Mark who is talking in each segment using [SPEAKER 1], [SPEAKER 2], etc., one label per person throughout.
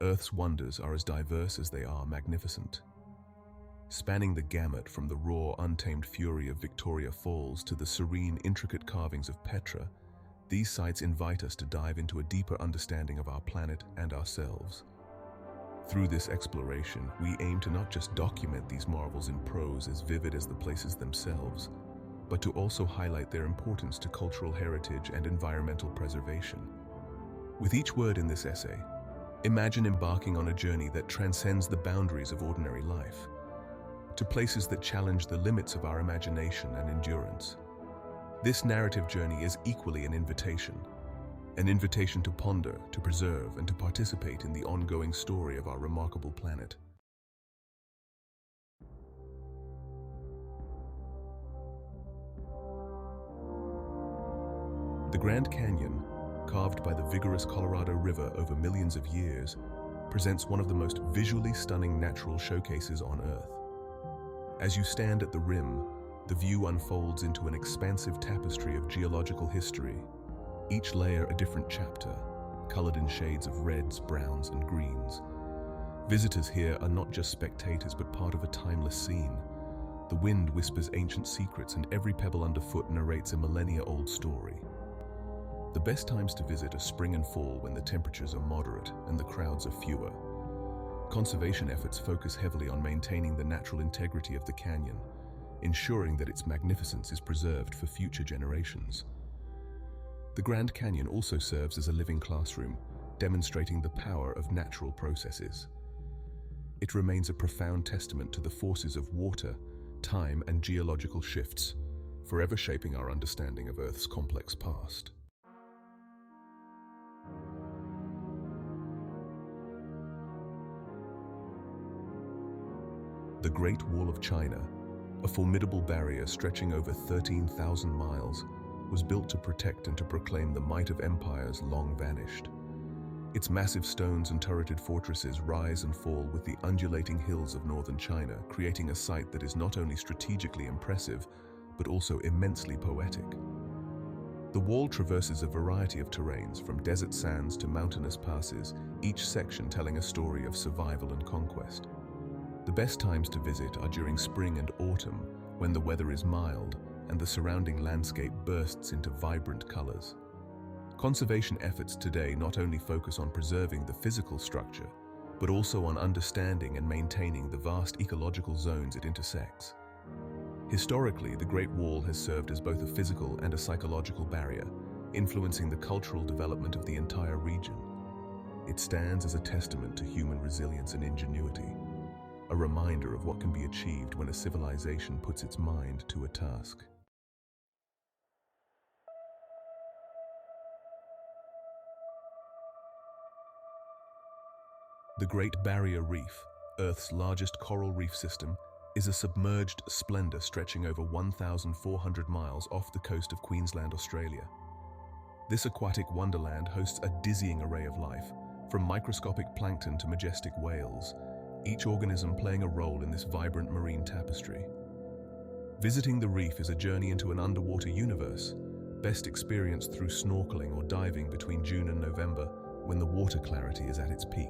[SPEAKER 1] Earth's wonders are as diverse as they are magnificent. Spanning the gamut from the raw, untamed fury of Victoria Falls to the serene, intricate carvings of Petra, these sites invite us to dive into a deeper understanding of our planet and ourselves. Through this exploration, we aim to not just document these marvels in prose as vivid as the places themselves, but to also highlight their importance to cultural heritage and environmental preservation. With each word in this essay, imagine embarking on a journey that transcends the boundaries of ordinary life, to places that challenge the limits of our imagination and endurance. This narrative journey is equally an invitation to ponder, to preserve, and to participate in the ongoing story of our remarkable planet. The Grand Canyon, carved by the vigorous Colorado River over millions of years, presents one of the most visually stunning natural showcases on Earth. As you stand at the rim, the view unfolds into an expansive tapestry of geological history, each layer a different chapter, colored in shades of reds, browns, and greens. Visitors here are not just spectators, but part of a timeless scene. The wind whispers ancient secrets, and every pebble underfoot narrates a millennia-old story. The best times to visit are spring and fall, when the temperatures are moderate and the crowds are fewer. Conservation efforts focus heavily on maintaining the natural integrity of the canyon, ensuring that its magnificence is preserved for future generations. The Grand Canyon also serves as a living classroom, demonstrating the power of natural processes. It remains a profound testament to the forces of water, time, and geological shifts, forever shaping our understanding of Earth's complex past. The Great Wall of China, a formidable barrier stretching over 13,000 miles, was built to protect and to proclaim the might of empires long vanished. Its massive stones and turreted fortresses rise and fall with the undulating hills of northern China, creating a site that is not only strategically impressive, but also immensely poetic. The wall traverses a variety of terrains, from desert sands to mountainous passes, each section telling a story of survival and conquest. The best times to visit are during spring and autumn, when the weather is mild and the surrounding landscape bursts into vibrant colors. Conservation efforts today not only focus on preserving the physical structure, but also on understanding and maintaining the vast ecological zones it intersects. Historically, the Great Wall has served as both a physical and a psychological barrier, influencing the cultural development of the entire region. It stands as a testament to human resilience and ingenuity, a reminder of what can be achieved when a civilization puts its mind to a task. The Great Barrier Reef, Earth's largest coral reef system, is a submerged splendor stretching over 1,400 miles off the coast of Queensland, Australia. This aquatic wonderland hosts a dizzying array of life, from microscopic plankton to majestic whales, each organism playing a role in this vibrant marine tapestry. Visiting the reef is a journey into an underwater universe, best experienced through snorkeling or diving between June and November, when the water clarity is at its peak.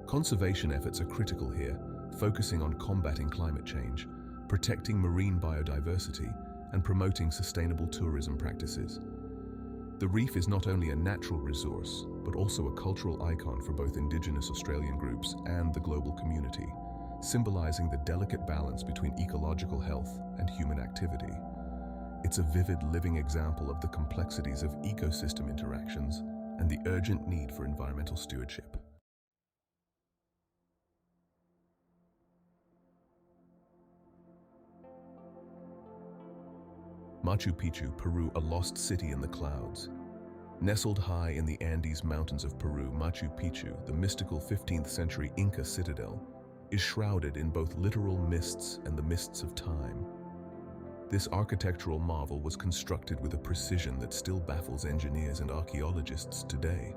[SPEAKER 1] Conservation efforts are critical here, focusing on combating climate change, protecting marine biodiversity, and promoting sustainable tourism practices. The reef is not only a natural resource, but also a cultural icon for both Indigenous Australian groups and the global community, symbolizing the delicate balance between ecological health and human activity. It's a vivid living example of the complexities of ecosystem interactions and the urgent need for environmental stewardship. Machu Picchu, Peru, a lost city in the clouds. Nestled high in the Andes Mountains of Peru, Machu Picchu, the mystical 15th century Inca citadel, is shrouded in both literal mists and the mists of time. This architectural marvel was constructed with a precision that still baffles engineers and archaeologists today.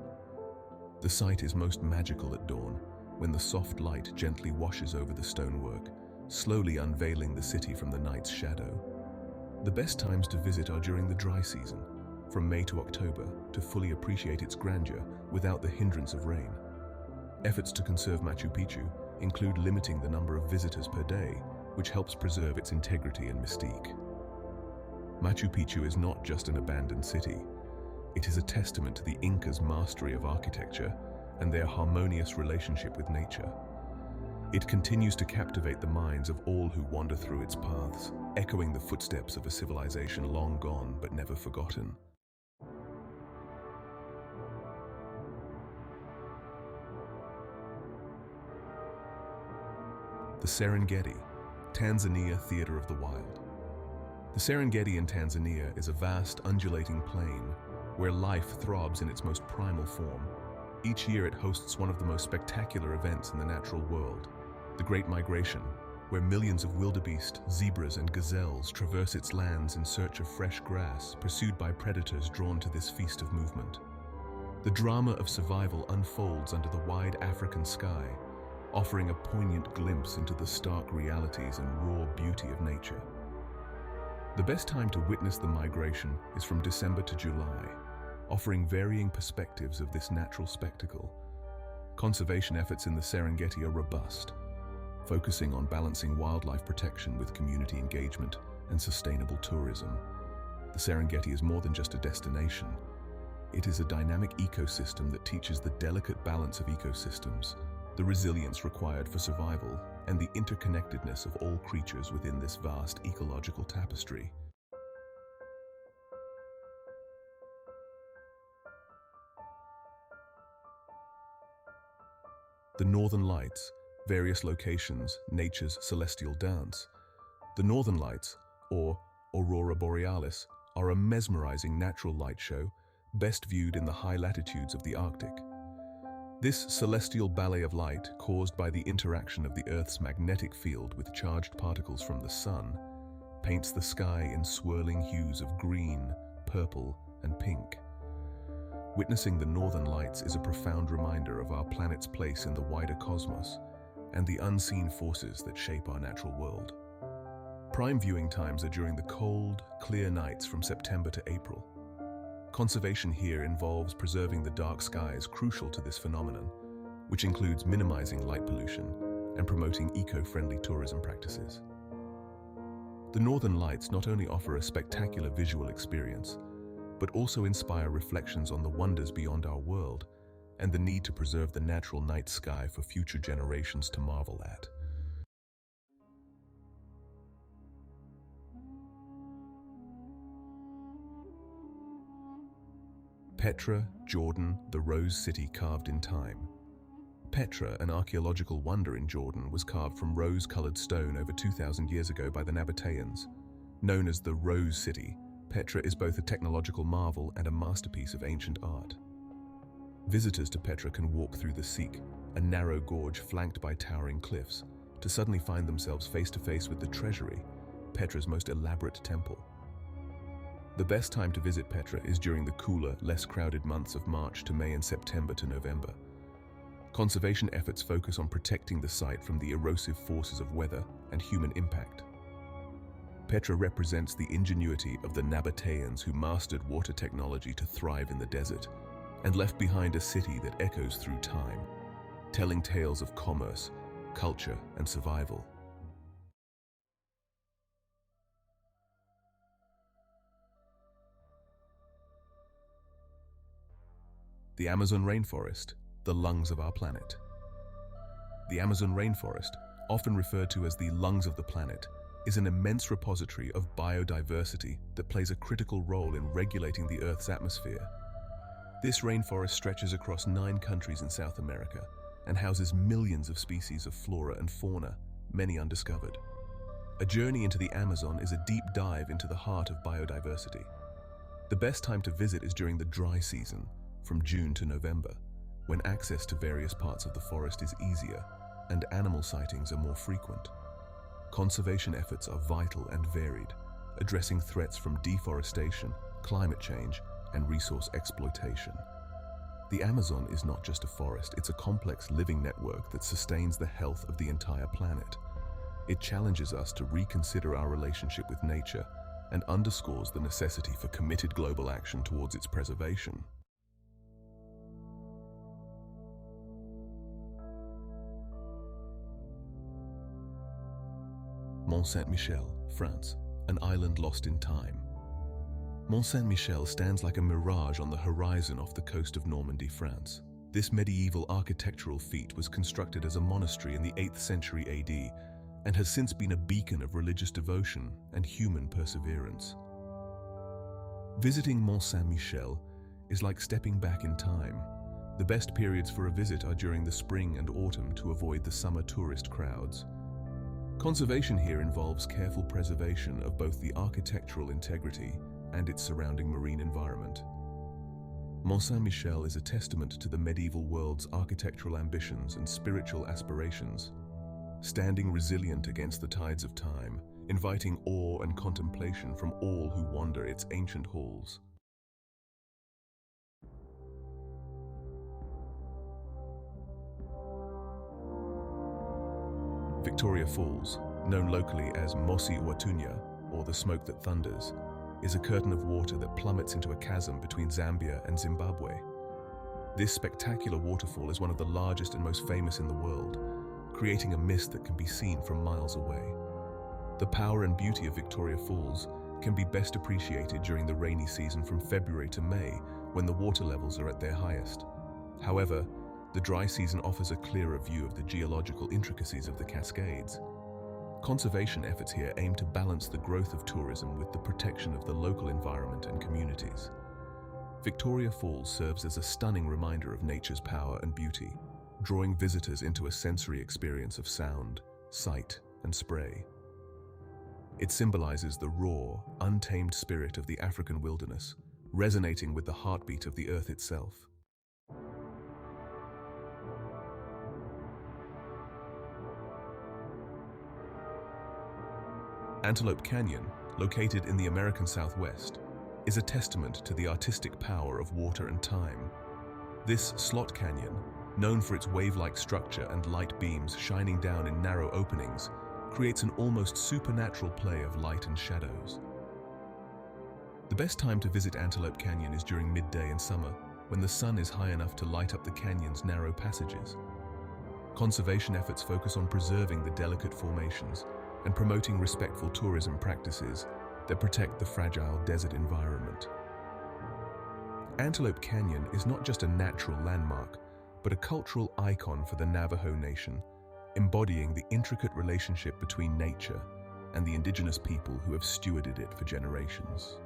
[SPEAKER 1] The site is most magical at dawn, when the soft light gently washes over the stonework, slowly unveiling the city from the night's shadow. The best times to visit are during the dry season, from May to October, to fully appreciate its grandeur without the hindrance of rain. Efforts to conserve Machu Picchu include limiting the number of visitors per day, which helps preserve its integrity and mystique. Machu Picchu is not just an abandoned city. It is a testament to the Incas' mastery of architecture and their harmonious relationship with nature. It continues to captivate the minds of all who wander through its paths, echoing the footsteps of a civilization long gone but never forgotten. The Serengeti, Tanzania Theater of the Wild. The Serengeti in Tanzania is a vast, undulating plain where life throbs in its most primal form. Each year it hosts one of the most spectacular events in the natural world, the Great Migration, where millions of wildebeest, zebras, and gazelles traverse its lands in search of fresh grass, pursued by predators drawn to this feast of movement. The drama of survival unfolds under the wide African sky, offering a poignant glimpse into the stark realities and raw beauty of nature. The best time to witness the migration is from December to July, offering varying perspectives of this natural spectacle. Conservation efforts in the Serengeti are robust, focusing on balancing wildlife protection with community engagement and sustainable tourism. The Serengeti is more than just a destination. It is a dynamic ecosystem that teaches the delicate balance of ecosystems, the resilience required for survival, and the interconnectedness of all creatures within this vast ecological tapestry. The Northern Lights, various locations, nature's celestial dance. The Northern Lights, or Aurora Borealis, are a mesmerizing natural light show, best viewed in the high latitudes of the Arctic. This celestial ballet of light, caused by the interaction of the Earth's magnetic field with charged particles from the Sun, paints the sky in swirling hues of green, purple, and pink. Witnessing the Northern Lights is a profound reminder of our planet's place in the wider cosmos and the unseen forces that shape our natural world. Prime viewing times are during the cold, clear nights from September to April. Conservation here involves preserving the dark skies crucial to this phenomenon, which includes minimizing light pollution and promoting eco-friendly tourism practices. The Northern Lights not only offer a spectacular visual experience, but also inspire reflections on the wonders beyond our world and the need to preserve the natural night sky for future generations to marvel at. Petra, Jordan, the Rose City carved in time. Petra, an archaeological wonder in Jordan, was carved from rose-colored stone over 2,000 years ago by the Nabateans. Known as the Rose City, Petra is both a technological marvel and a masterpiece of ancient art. Visitors to Petra can walk through the Seek, a narrow gorge flanked by towering cliffs, to suddenly find themselves face to face with the treasury, Petra's most elaborate temple. The best time to visit Petra is during the cooler, less crowded months of March to May and September to November. Conservation efforts focus on protecting the site from the erosive forces of weather and human impact. Petra represents the ingenuity of the Nabateans who mastered water technology to thrive in the desert and left behind a city that echoes through time, telling tales of commerce, culture, and survival. The Amazon rainforest, the lungs of our planet. The Amazon rainforest, often referred to as the lungs of the planet, is an immense repository of biodiversity that plays a critical role in regulating the Earth's atmosphere. This rainforest stretches across 9 countries in South America and houses millions of species of flora and fauna, many undiscovered. A journey into the Amazon is a deep dive into the heart of biodiversity. The best time to visit is during the dry season, from June to November, when access to various parts of the forest is easier and animal sightings are more frequent. Conservation efforts are vital and varied, addressing threats from deforestation, climate change, and resource exploitation. The Amazon is not just a forest, it's a complex living network that sustains the health of the entire planet. It challenges us to reconsider our relationship with nature and underscores the necessity for committed global action towards its preservation. Mont Saint-Michel, France, an island lost in time. Mont Saint-Michel stands like a mirage on the horizon off the coast of Normandy, France. This medieval architectural feat was constructed as a monastery in the 8th century AD and has since been a beacon of religious devotion and human perseverance. Visiting Mont Saint-Michel is like stepping back in time. The best periods for a visit are during the spring and autumn to avoid the summer tourist crowds. Conservation here involves careful preservation of both the architectural integrity and its surrounding marine environment. Mont Saint-Michel is a testament to the medieval world's architectural ambitions and spiritual aspirations, standing resilient against the tides of time, inviting awe and contemplation from all who wander its ancient halls. Victoria Falls, known locally as Mosi Watunya, or the smoke that thunders, is a curtain of water that plummets into a chasm between Zambia and Zimbabwe. This spectacular waterfall is one of the largest and most famous in the world, creating a mist that can be seen from miles away. The power and beauty of Victoria Falls can be best appreciated during the rainy season from February to May, when the water levels are at their highest. However, the dry season offers a clearer view of the geological intricacies of the Cascades. Conservation efforts here aim to balance the growth of tourism with the protection of the local environment and communities. Victoria Falls serves as a stunning reminder of nature's power and beauty, drawing visitors into a sensory experience of sound, sight, and spray. It symbolizes the raw, untamed spirit of the African wilderness, resonating with the heartbeat of the earth itself. Antelope Canyon, located in the American Southwest, is a testament to the artistic power of water and time. This slot canyon, known for its wave-like structure and light beams shining down in narrow openings, creates an almost supernatural play of light and shadows. The best time to visit Antelope Canyon is during midday in summer, when the sun is high enough to light up the canyon's narrow passages. Conservation efforts focus on preserving the delicate formations and promoting respectful tourism practices that protect the fragile desert environment. Antelope Canyon is not just a natural landmark, but a cultural icon for the Navajo Nation, embodying the intricate relationship between nature and the indigenous people who have stewarded it for generations.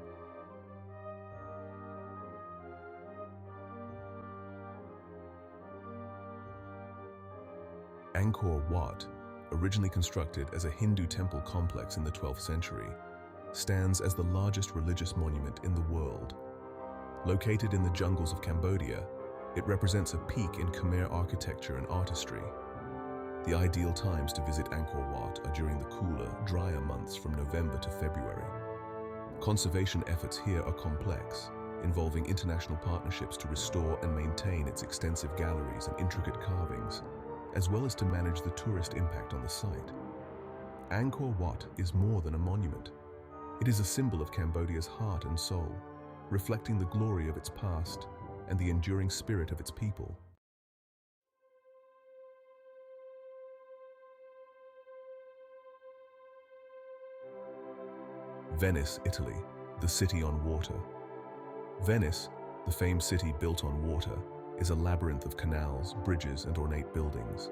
[SPEAKER 1] Angkor Wat, originally constructed as a Hindu temple complex in the 12th century, stands as the largest religious monument in the world. Located in the jungles of Cambodia, it represents a peak in Khmer architecture and artistry. The ideal times to visit Angkor Wat are during the cooler, drier months from November to February. Conservation efforts here are complex, involving international partnerships to restore and maintain its extensive galleries and intricate carvings, as well as to manage the tourist impact on the site. Angkor Wat is more than a monument. It is a symbol of Cambodia's heart and soul, reflecting the glory of its past and the enduring spirit of its people. Venice, Italy, the city on water. Venice, the famed city built on water, is a labyrinth of canals, bridges, and ornate buildings.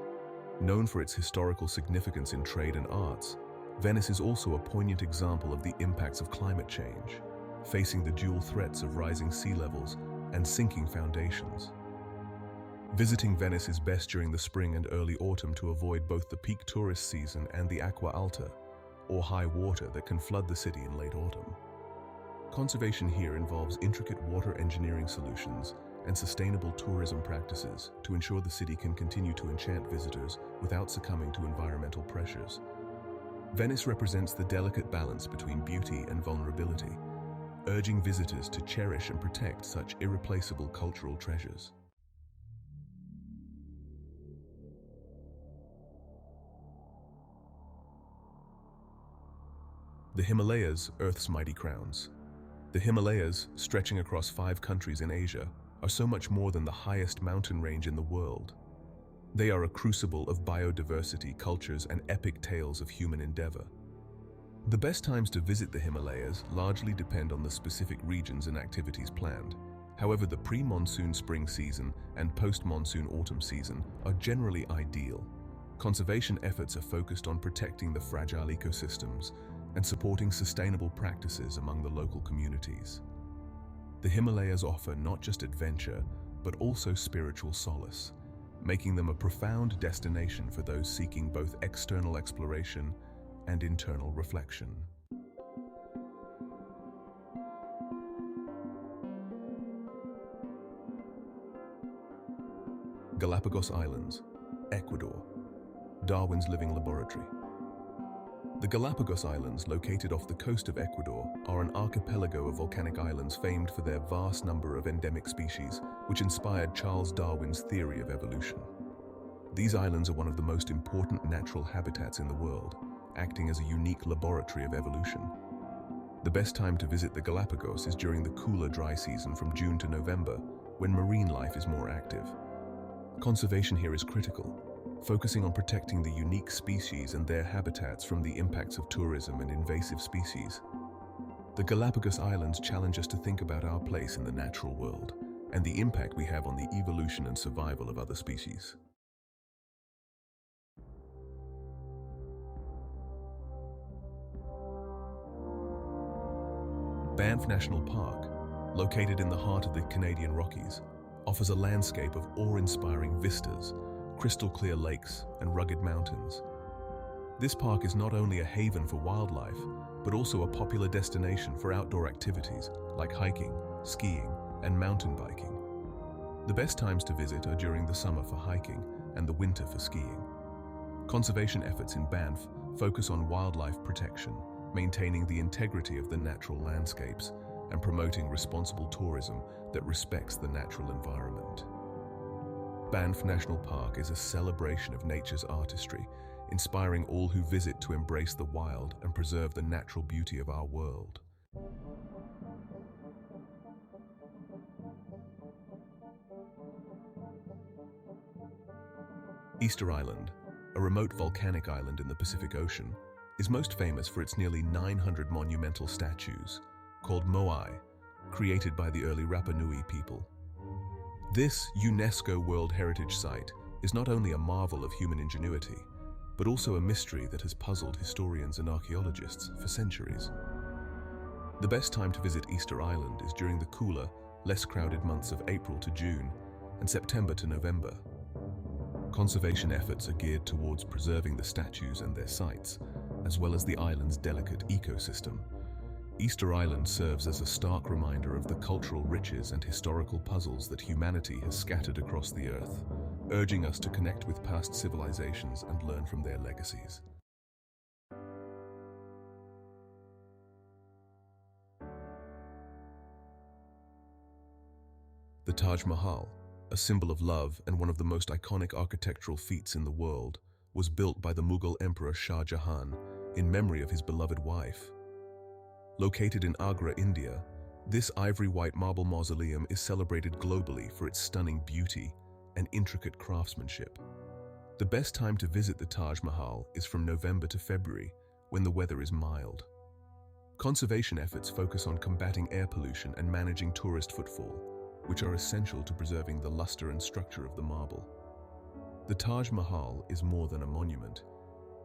[SPEAKER 1] Known for its historical significance in trade and arts, Venice is also a poignant example of the impacts of climate change, facing the dual threats of rising sea levels and sinking foundations. Visiting Venice is best during the spring and early autumn to avoid both the peak tourist season and the acqua alta, or high water that can flood the city in late autumn. Conservation here involves intricate water engineering solutions and sustainable tourism practices to ensure the city can continue to enchant visitors without succumbing to environmental pressures. Venice represents the delicate balance between beauty and vulnerability, urging visitors to cherish and protect such irreplaceable cultural treasures. The Himalayas, Earth's mighty crowns. The Himalayas, stretching across 5 countries in Asia, are so much more than the highest mountain range in the world. They are a crucible of biodiversity, cultures, and epic tales of human endeavor. The best times to visit the Himalayas largely depend on the specific regions and activities planned. However, the pre-monsoon spring season and post-monsoon autumn season are generally ideal. Conservation efforts are focused on protecting the fragile ecosystems and supporting sustainable practices among the local communities. The Himalayas offer not just adventure, but also spiritual solace, making them a profound destination for those seeking both external exploration and internal reflection. Galapagos Islands, Ecuador, Darwin's living laboratory. The Galapagos Islands, located off the coast of Ecuador, are an archipelago of volcanic islands famed for their vast number of endemic species, which inspired Charles Darwin's theory of evolution. These islands are one of the most important natural habitats in the world, acting as a unique laboratory of evolution. The best time to visit the Galapagos is during the cooler dry season from June to November, when marine life is more active. Conservation here is critical, focusing on protecting the unique species and their habitats from the impacts of tourism and invasive species. The Galapagos Islands challenge us to think about our place in the natural world and the impact we have on the evolution and survival of other species. Banff National Park, located in the heart of the Canadian Rockies, offers a landscape of awe-inspiring vistas, crystal-clear lakes, and rugged mountains. This park is not only a haven for wildlife, but also a popular destination for outdoor activities like hiking, skiing, and mountain biking. The best times to visit are during the summer for hiking and the winter for skiing. Conservation efforts in Banff focus on wildlife protection, maintaining the integrity of the natural landscapes, and promoting responsible tourism that respects the natural environment. Banff National Park is a celebration of nature's artistry, inspiring all who visit to embrace the wild and preserve the natural beauty of our world. Easter Island, a remote volcanic island in the Pacific Ocean, is most famous for its nearly 900 monumental statues, called moai, created by the early Rapa Nui people. This UNESCO World Heritage Site is not only a marvel of human ingenuity, but also a mystery that has puzzled historians and archaeologists for centuries. The best time to visit Easter Island is during the cooler, less crowded months of April to June and September to November. Conservation efforts are geared towards preserving the statues and their sites, as well as the island's delicate ecosystem. Easter Island serves as a stark reminder of the cultural riches and historical puzzles that humanity has scattered across the earth, urging us to connect with past civilizations and learn from their legacies. The Taj Mahal, a symbol of love and one of the most iconic architectural feats in the world, was built by the Mughal Emperor Shah Jahan in memory of his beloved wife. Located in Agra, India, this ivory-white marble mausoleum is celebrated globally for its stunning beauty and intricate craftsmanship. The best time to visit the Taj Mahal is from November to February, when the weather is mild. Conservation efforts focus on combating air pollution and managing tourist footfall, which are essential to preserving the luster and structure of the marble. The Taj Mahal is more than a monument.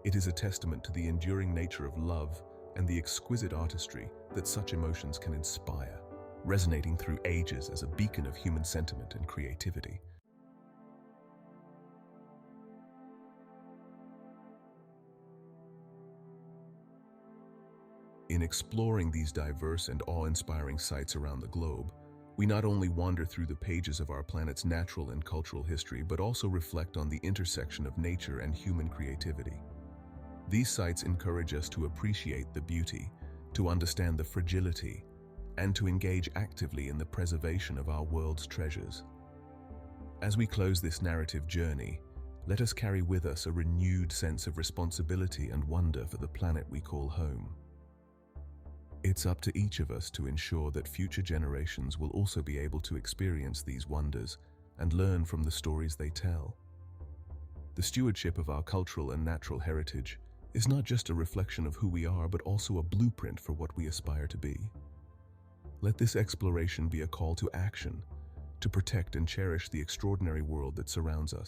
[SPEAKER 1] It is a testament to the enduring nature of love and the exquisite artistry that such emotions can inspire, resonating through ages as a beacon of human sentiment and creativity. In exploring these diverse and awe-inspiring sites around the globe, we not only wander through the pages of our planet's natural and cultural history, but also reflect on the intersection of nature and human creativity. These sites encourage us to appreciate the beauty, to understand the fragility, and to engage actively in the preservation of our world's treasures. As we close this narrative journey, let us carry with us a renewed sense of responsibility and wonder for the planet we call home. It's up to each of us to ensure that future generations will also be able to experience these wonders and learn from the stories they tell. The stewardship of our cultural and natural heritage is not just a reflection of who we are, but also a blueprint for what we aspire to be. Let this exploration be a call to action, to protect and cherish the extraordinary world that surrounds us.